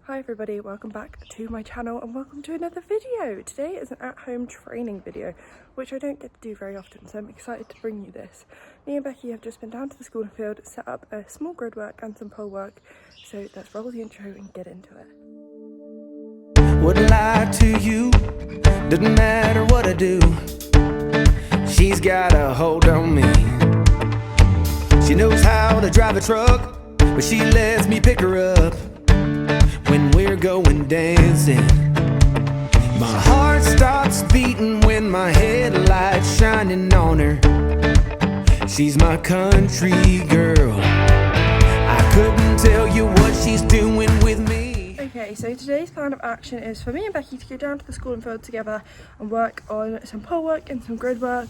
Hi everybody, welcome back to my channel and welcome to another video. Today is an at-home training video, which I don't get to do very often, so I'm excited to bring you this. Me and Becky have just been down to the school and field, set up a small grid work and some pole work, so let's roll the intro and get into it. Wouldn't lie to you, doesn't matter what I do. She's got a hold on me. She knows how to drive a truck, but she lets me pick her up when we're going dancing. My heart starts beating when my headlights shining on her. She's my country girl. I couldn't tell you what she's doing with me. Okay, so today's plan of action is for me and Becky to go down to the school and field together and work on some pole work and some grid work.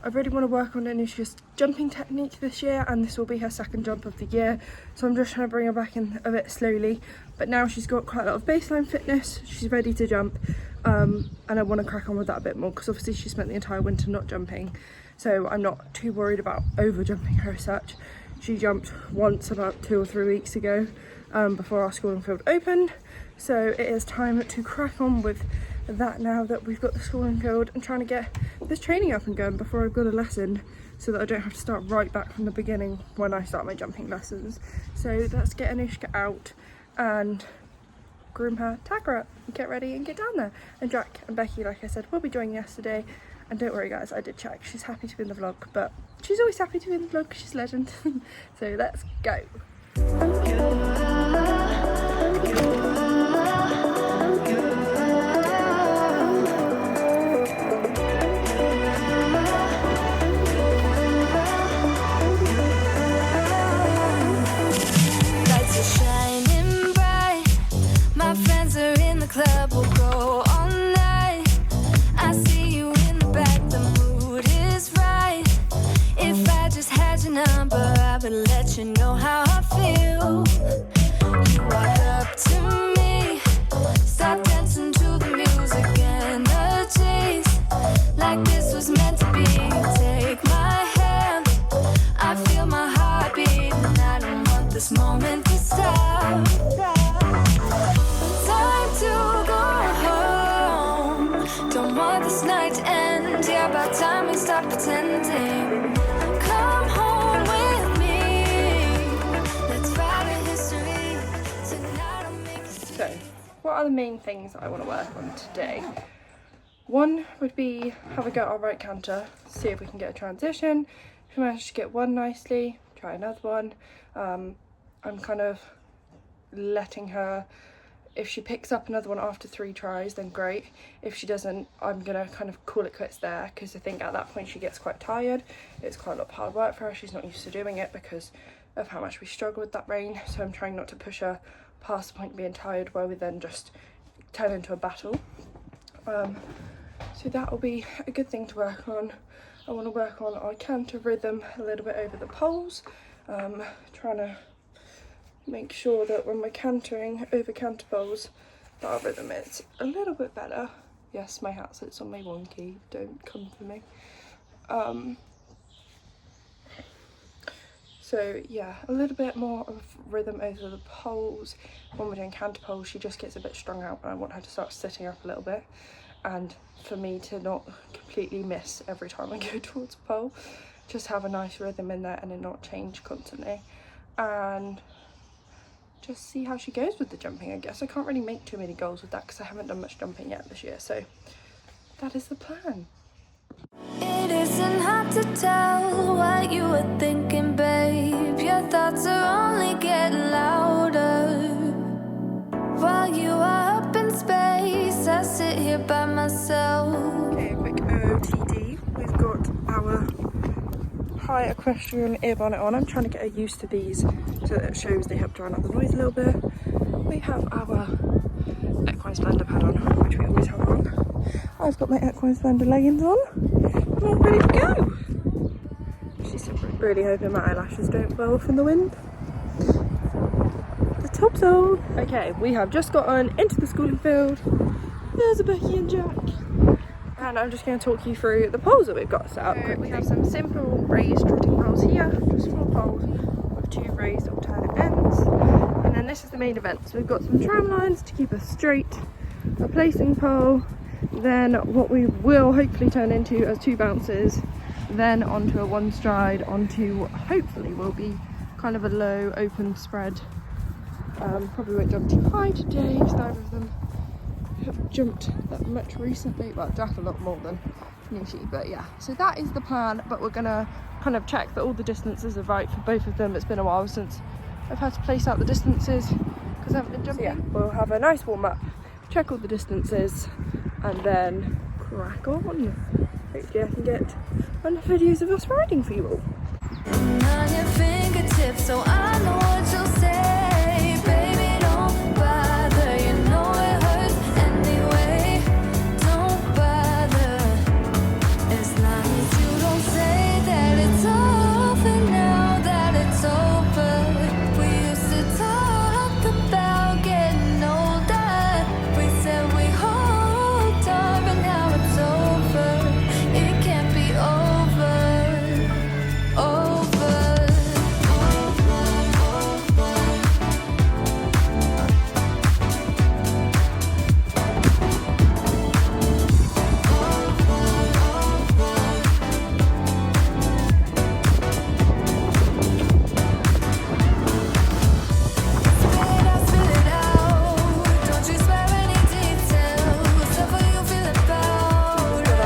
I really want to work on Anusha's jumping technique this year, and this will be her second jump of the year, so I'm just trying to bring her back in a bit slowly. But now she's got quite a lot of baseline fitness, she's ready to jump, and I want to crack on with that a bit more because obviously she spent the entire winter not jumping, so I'm not too worried about over jumping her as such. She jumped once about 2 or 3 weeks ago before our school and field opened, so it is time to crack on with that now that we've got the school and field, and trying to get this training up and going before I've got a lesson, so that I don't have to start right back from the beginning when I start my jumping lessons. So let's get Anushka out and groom her, tag her up, get ready and get down there. And Jack and Becky, like I said, will be joining yesterday, and don't worry guys, I did check, she's happy to be in the vlog, but she's always happy to be in the vlog because she's a legend. So let's go. Club will go all night. I see you in the back, the mood is right. If I just had your number, I would let you know how I feel. You walk up to me, start dancing to the music, energies like this was meant to be. Take my hand, I feel my heart beat, and I don't want this moment to stop. To go home, don't want this night to end. Yeah, about time we stop pretending. Come home with me, let's write a history. Tonight I'll make it. So, what are the main things I want to work on today? One would be have a go at our right canter, see if we can get a transition. If we manage to get one nicely, try another one. I'm kind of letting her, if she picks up another one after 3 tries, then great. If she doesn't, I'm gonna kind of call it quits there, because I think at that point she gets quite tired. It's quite a lot of hard work for her. She's not used to doing it because of how much we struggle with that rein. So I'm trying not to push her past the point of being tired where we then just turn into a battle. So that will be a good thing to work on. I want to work on our canter rhythm a little bit over the poles. Trying to make sure that when we're cantering over canter poles that our rhythm is a little bit better. Yes, my hat sits on my wonky, don't come for me. So yeah, a little bit more of rhythm over the poles. When we're doing canter poles, she just gets a bit strung out, and I want her to start sitting up a little bit, and for me to not completely miss every time I go towards a pole. Just have a nice rhythm in there and it not change constantly, and just see how she goes with the jumping. I guess I can't really make too many goals with that because I haven't done much jumping yet this year, so that is the plan. It isn't hard to tell what you were thinking, babe. Your thoughts are only getting louder. While you are up in space, I sit here by myself. Okay, a quick OOTD. We've got our high equestrian ear bonnet on. I'm trying to get her used to these so that it shows they help drown out the noise a little bit. We have our equine splendor pad on, which we always have on. I've got my equine splendor leggings on. I'm all ready to go. She's really hoping my eyelashes don't blow off in the wind. Let's hope so. Okay, we have just gotten into the school and field. There's a Becky and Jack. And I'm just going to talk you through the poles that we've got set up quickly. We have some simple raised trotting poles here, just 4 poles with 2 raised alternate ends. And then then this is the main event. So we've got some tram lines to keep us straight, a placing pole, then what we will hopefully turn into as 2 bounces, then onto a 1 stride, onto hopefully will be kind of a low open spread. Probably won't jump too high today because neither of them have jumped that much recently. Well, Jack a lot more than Nishi, but yeah. So that is the plan, but we're gonna kind of check that all the distances are right for both of them. It's been a while since I've had to place out the distances because I haven't been jumping. So yeah, we'll have a nice warm up, check all the distances, and then crack on. Hopefully I can get enough videos of us riding for you all. On your fingertips, so I know what you'll say. Baby, don't bother. You know it hurts anyway. Don't bother. As long as you don't say that it's over now, that it's over. We used to talk about getting older. We said we hold on, but now it's over. It can't be over.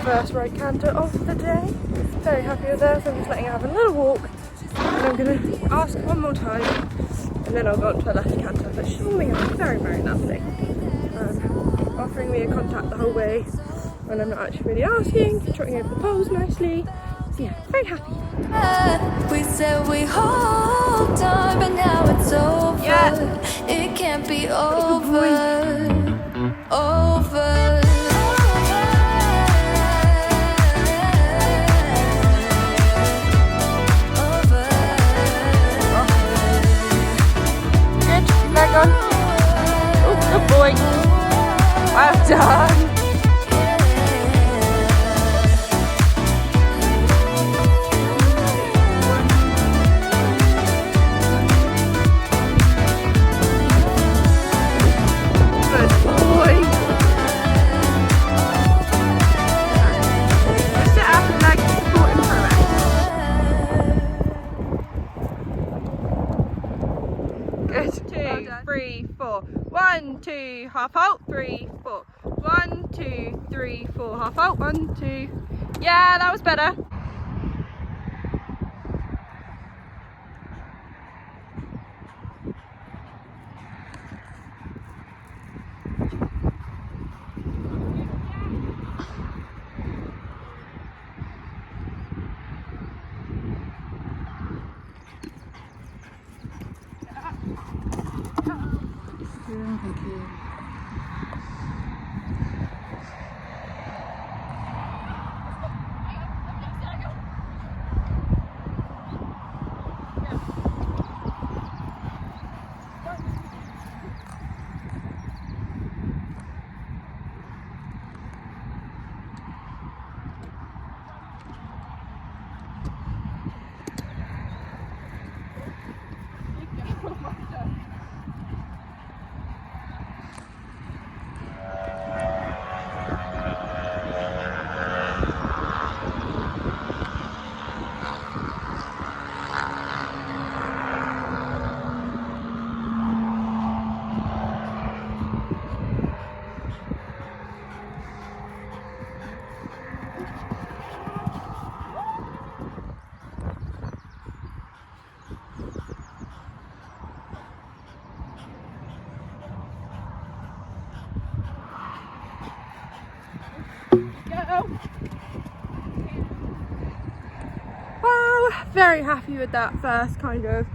First right canter of the day. Very happy with this. I'm just letting her have a little walk, and I'm going to ask one more time, and then I'll go on to a left canter. But she's warming up very, very nicely, offering me a contact the whole way when I'm not actually really asking, trotting over the poles nicely. So yeah, very happy. We said we hold on, but now it's over. Yeah. It can't be over. Over. Leg on. Oh, good boy. Well done. Good boy. Just sit up and leg support him for a minute. Good. 2, 3, 4. 1, 2, half out. 3, 4. 1, 2, 3, 4, half out. 1, 2. Yeah, that was better. Thank you. Wow, very happy with that first kind of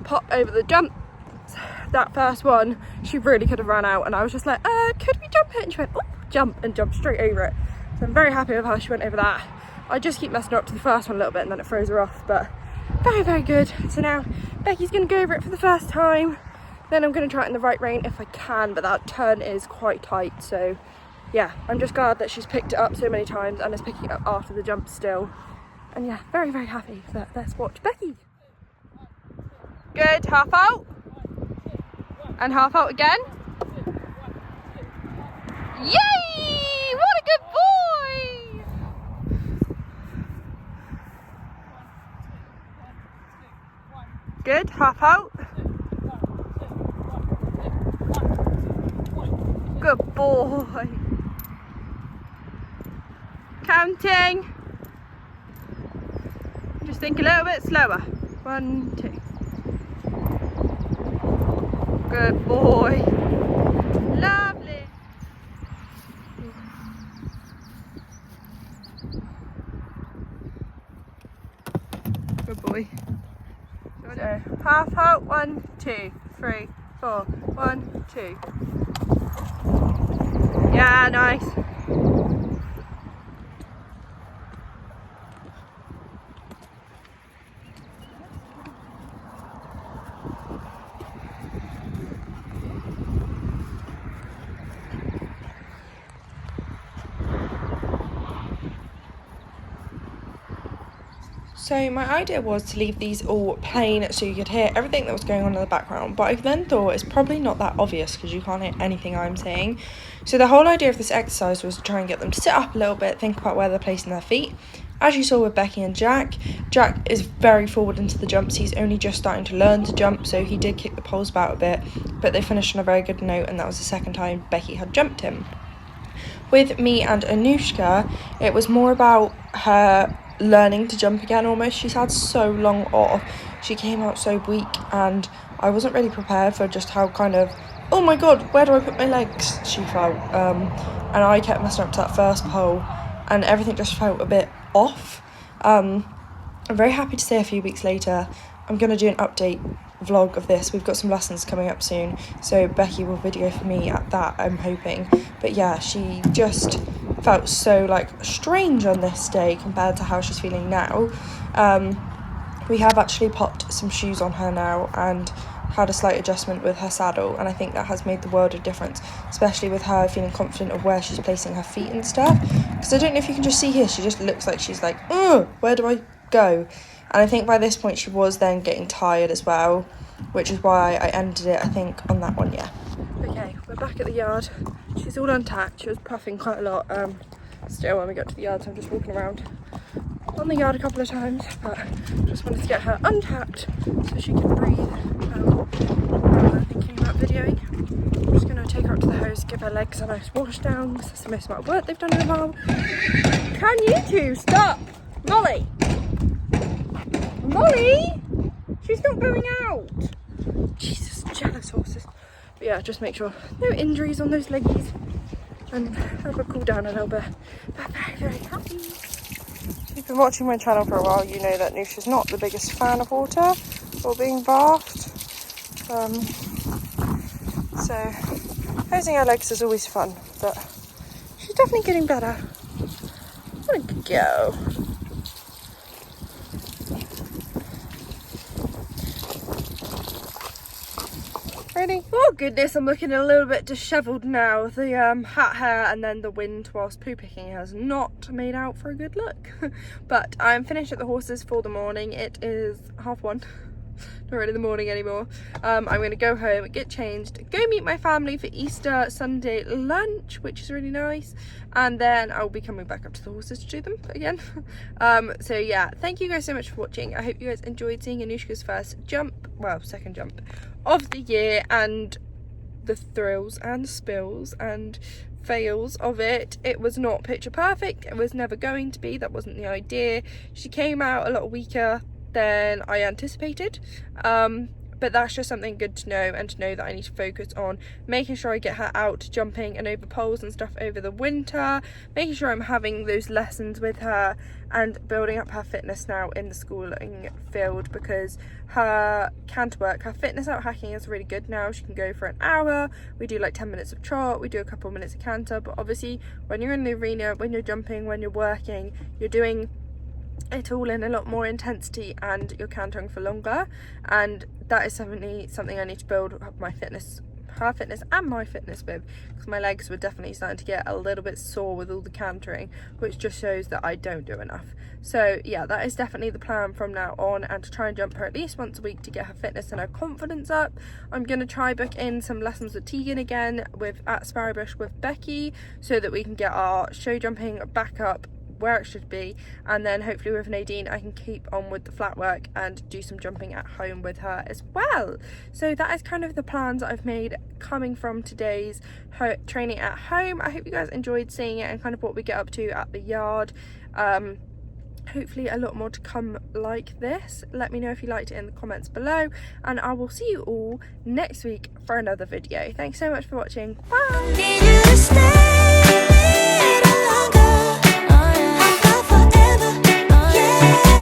pop over the jump. That first one, she really could have ran out, and I was just like, could we jump it? And she went, oh, jump, and jumped straight over it. So I'm very happy with how she went over that. I just keep messing her up to the first one a little bit, and then it throws her off, but very, very good. So now Becky's gonna go over it for the first time. Then I'm gonna try it in the right rein if I can, but that turn is quite tight. So yeah, I'm just glad that she's picked it up so many times and is picking it up after the jump still. And yeah, very, very happy. But let's watch Becky. Good, half out. And half out again. Yay! What a good boy! Good, half out. Good boy. Counting. Just think a little bit slower. 1, 2. Good boy. Lovely. Good boy. So, half out. 1, 2, 3, 4. 1, 2. Yeah, nice. So my idea was to leave these all plain so you could hear everything that was going on in the background, but I then thought it's probably not that obvious because you can't hear anything I'm saying. So the whole idea of this exercise was to try and get them to sit up a little bit, think about where they're placing their feet. As you saw with Becky and Jack, Jack is very forward into the jumps. He's only just starting to learn to jump, so he did kick the poles about a bit, but they finished on a very good note, and that was the second time Becky had jumped him. With me and Anushka, it was more about her learning to jump again almost. She's had so long off, she came out so weak, and I wasn't really prepared for just how kind of, oh my god, where do I put my legs, she felt, and I kept messing up to that first pole and everything just felt a bit off. I'm very happy to say a few weeks later I'm going to do an update vlog of this. We've got some lessons coming up soon, so Becky will video for me at that, I'm hoping. But yeah, she just felt so like strange on this day compared to how she's feeling now. We have actually popped some shoes on her now and had a slight adjustment with her saddle, and I think that has made the world of difference, especially with her feeling confident of where she's placing her feet and stuff. Because I don't know if you can just see here, she just looks like she's like, where do I go? And I think by this point she was then getting tired as well, which is why I ended it, I think, on that one, yeah. Okay, we're back at the yard. She's all untacked. She was puffing quite a lot still when we got to the yard, so I'm just walking around on the yard a couple of times, but just wanted to get her untacked so she can breathe thinking about videoing. I'm just going to take her up to the hose, give her legs a nice wash down, because that's the most amount of work they've done in a while. Can you two stop? Molly! Molly! She's not going out! Jesus, jealous horses. But yeah, just make sure no injuries on those leggies and have her cool down a little bit. But very, very happy. If you've been watching my channel for a while, you know that Noosha's not the biggest fan of water or being bathed. So hosing her legs is always fun, but she's definitely getting better. What a good girl. Ready? Oh goodness, I'm looking a little bit dishevelled now. The hat hair and then the wind whilst poo picking has not made out for a good look. But I'm finished at the horses for the morning. It is 1:30. Not really the morning anymore. I'm going to go home, get changed, go meet my family for Easter Sunday lunch, which is really nice, and then I'll be coming back up to the horses to do them again. So yeah, thank you guys so much for watching. I hope you guys enjoyed seeing Anushka's first jump, well, second jump of the year, and the thrills and spills and fails of it. It was not picture perfect. It was never going to be. That wasn't the idea. She came out a lot weaker than I anticipated, but that's just something good to know, and to know that I need to focus on making sure I get her out jumping and over poles and stuff over the winter, making sure I'm having those lessons with her and building up her fitness now in the schooling field, because her canter work, her fitness out hacking is really good now. She can go for an hour, we do like 10 minutes of trot, we do a couple of minutes of canter, but obviously when you're in the arena, when you're jumping, when you're working, you're doing it all in a lot more intensity and you're cantering for longer, and that is something I need to build up my fitness her fitness and my fitness with, because my legs were definitely starting to get a little bit sore with all the cantering, which just shows that I don't do enough. So yeah, that is definitely the plan from now on, and to try and jump her at least once a week to get her fitness and her confidence up. I'm going to try book in some lessons with Tegan again at Sparrowbush with Becky, so that we can get our show jumping back up where it should be, and then hopefully with Nadine I can keep on with the flat work and do some jumping at home with her as well. So that is kind of the plans that I've made coming from today's training at home. I hope you guys enjoyed seeing it and kind of what we get up to at the yard. Hopefully a lot more to come like this. Let me know if you liked it in the comments below, and I will see you all next week for another video. Thanks so much for watching. Bye.